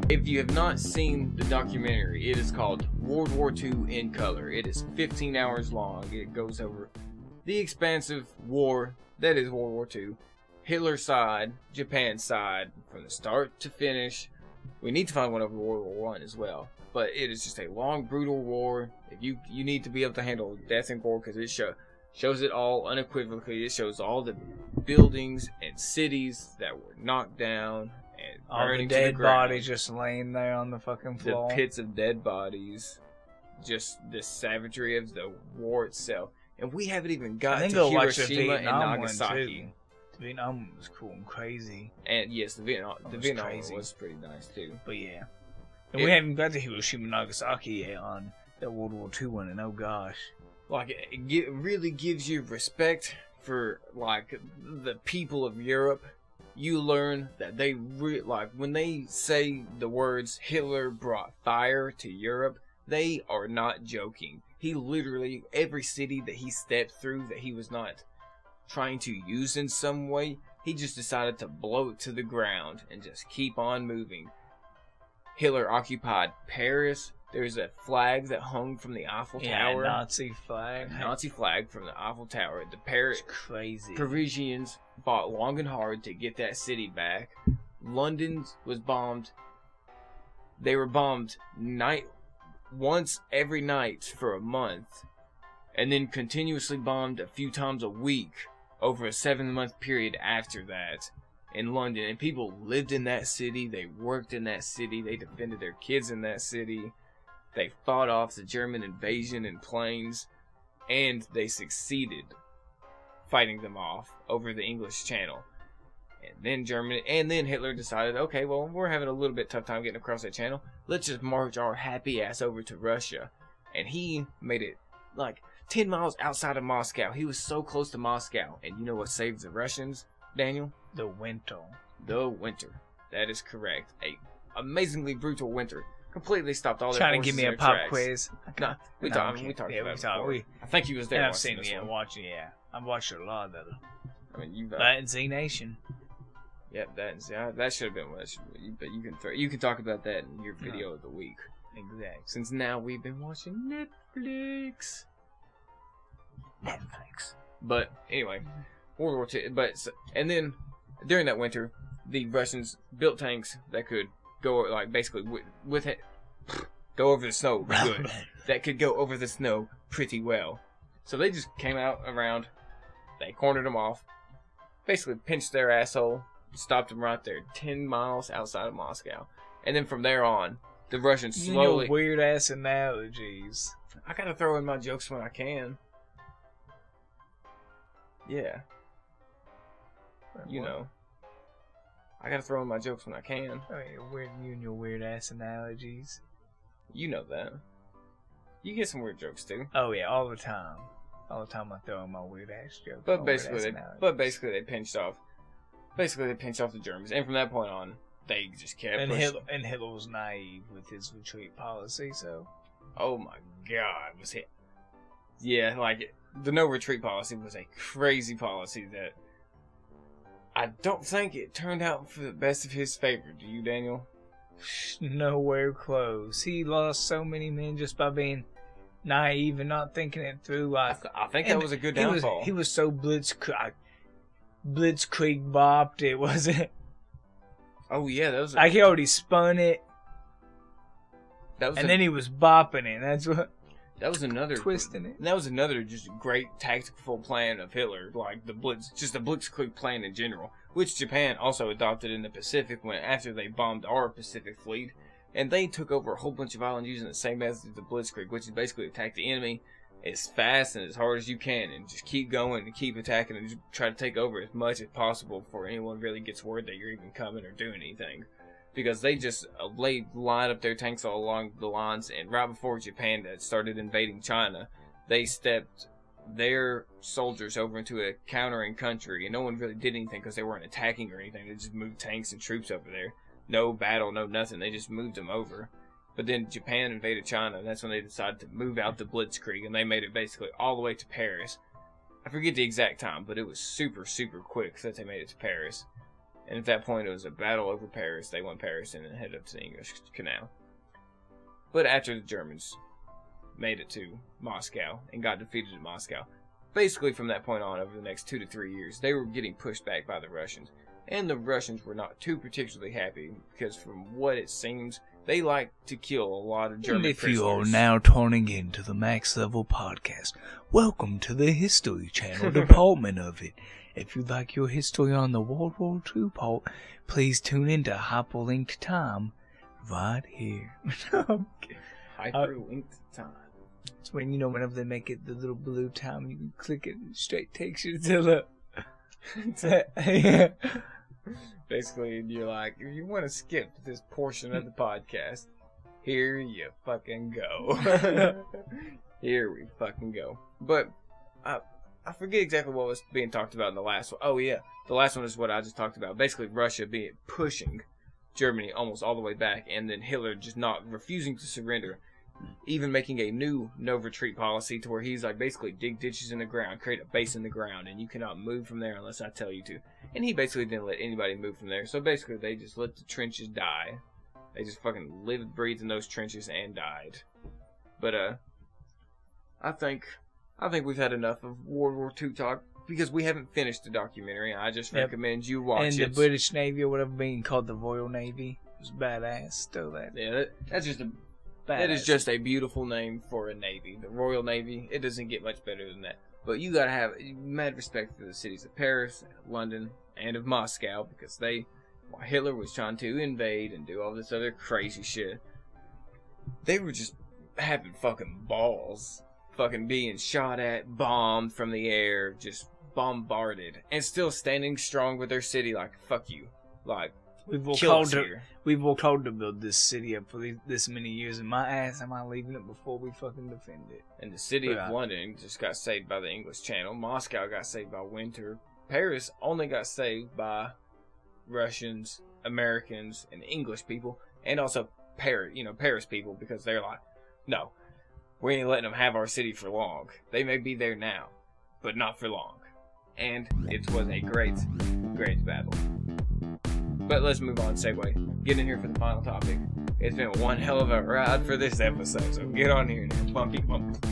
If you have not seen the documentary, it is called World War II in Color. It is 15 hours long. It goes over the expansive war that is World War II. Hitler's side, Japan's side, from the start to finish. We need to find one over World War I as well. But it is just a long, brutal war. If you need to be able to handle death and gore, because it shows it all unequivocally. It shows all the buildings and cities that were knocked down. And all the dead bodies just laying there on the fucking floor. The pits of dead bodies. Just the savagery of the war itself. And we haven't even got to Hiroshima and Nagasaki. The Vietnam one was cool and crazy. And yes, the Vietnam one was pretty nice too. But yeah. And we haven't got to Hiroshima and Nagasaki yet on that World War II one, and oh gosh. Like, it really gives you respect for, like, the people of Europe. You learn that they when they say the words Hitler brought fire to Europe, they are not joking. He literally, every city that he stepped through that he was not trying to use in some way, he just decided to blow it to the ground and just keep on moving. Hitler occupied Paris. There's a flag that hung from the Eiffel Tower. Nazi flag. A Nazi flag from the Eiffel Tower. The Paris crazy. Parisians fought long and hard to get that city back. London was bombed. They were bombed once every night for a month, and then continuously bombed a few times a week over a 7-month period after that in London. And people lived in that city. They worked in that city. They defended their kids in that city. They fought off the German invasion in planes, and they succeeded fighting them off over the English Channel. And then Hitler decided, okay, well, we're having a little bit tough time getting across that channel. Let's just march our happy ass over to Russia. And he made it like 10 miles outside of Moscow. He was so close to Moscow. And you know what saved the Russians, Daniel? The winter. The winter. That is correct. A amazingly brutal winter. Completely stopped all their trying to give me a pop tracks. Quiz. No, we talked about it before. I think he was there. I've seen it. I've watched it a lot though. I mean, that and Z Nation. Yep, that should have been what it should be. But you can talk about that in your video of the week. Exactly. Since now we've been watching Netflix. But anyway, World War II. And then during that winter, the Russians built tanks that could go like basically with it go over the snow good. That could go over the snow pretty well. So they just came out around. They cornered them off. Basically pinched their asshole. Stopped them right there, 10 miles outside of Moscow. And then from there on, the Russians slowly... You know, weird-ass analogies. I gotta throw in my jokes when I can. Yeah. You know. I gotta throw in my jokes when I can. Oh, you and your weird-ass analogies. You know that. You get some weird jokes, too. Oh, yeah, all the time. All the time I throw in my weird-ass jokes. But basically, they pinched off the Germans, and from that point on, they just kept pushing. And Hitler was naive with his retreat policy, so... Oh my god, was he... Yeah, like, the no retreat policy was a crazy policy that... I don't think it turned out for the best of his favor. Do you, Daniel? Nowhere close. He lost so many men just by being naive and not thinking it through. I think that was a good downfall. He was so Blitzkrieg bopped it, wasn't it? Oh yeah, that was. Like he already spun it, then he was bopping it. That's what. That was another twisting it. That was another just great tactical plan of Hitler, like the Blitzkrieg plan in general, which Japan also adopted in the Pacific after they bombed our Pacific fleet, and they took over a whole bunch of islands using the same method as the Blitzkrieg, which is basically attack the enemy as fast and as hard as you can, and just keep going and keep attacking and just try to take over as much as possible before anyone really gets word that you're even coming or doing anything. Because they just lined up their tanks all along the lines, and right before Japan had started invading China, they stepped their soldiers over into a countering country, and no one really did anything because they weren't attacking or anything. They just moved tanks and troops over there. No battle, no nothing. They just moved them over. But then Japan invaded China, and that's when they decided to move out the Blitzkrieg, and they made it basically all the way to Paris. I forget the exact time, but it was super, super quick that they made it to Paris. And at that point, it was a battle over Paris. They won Paris and then headed up to the English Canal. But after the Germans made it to Moscow and got defeated at Moscow, basically from that point on, over the next 2 to 3 years, they were getting pushed back by the Russians. And the Russians were not too particularly happy, because from what it seems, they like to kill a lot of German prisoners. And if you are now tuning in to the Max Level Podcast, welcome to the History Channel department of it. If you'd like your history on the World War II part, please tune in to Hyperlinked Time right here. Hyperlinked Time. It's when, whenever they make it the little blue time, you can click it and it straight takes you to the... Basically, you're like, if you want to skip this portion of the podcast, here you fucking go. Here we fucking go. But, I forget exactly what was being talked about in the last one. Oh, yeah. The last one is what I just talked about. Basically, Russia pushing Germany almost all the way back, and then Hitler just refusing to surrender, even making a new no-retreat policy to where he's like, basically dig ditches in the ground, create a base in the ground, and you cannot move from there unless I tell you to. And he basically didn't let anybody move from there. So basically, they just let the trenches die. They just fucking lived, breathed in those trenches and died. But, I think we've had enough of World War II talk, because we haven't finished the documentary. I just recommend you watch it. And the British Navy, or whatever, being called the Royal Navy, was badass. Still that. Yeah, that is just a beautiful name for a navy. The Royal Navy. It doesn't get much better than that. But you gotta have mad respect for the cities of Paris, London, and of Moscow, because while Hitler was trying to invade and do all this other crazy shit, they were just having fucking balls. Fucking being shot at, bombed from the air, just bombarded, and still standing strong with their city like, fuck you. Like, we've worked hard to build this city up for this many years, and my ass, am I leaving it before we fucking defend it? And the city of London just got saved by the English Channel. Moscow got saved by winter. Paris only got saved by Russians, Americans, and English people, and also Paris people, because they're like, no, we ain't letting them have our city for long. They may be there now, but not for long. And it was a great, great battle. But let's move on, segue. Get in here for the final topic. It's been one hell of a ride for this episode, so get on here now. Bumpy, bumpy.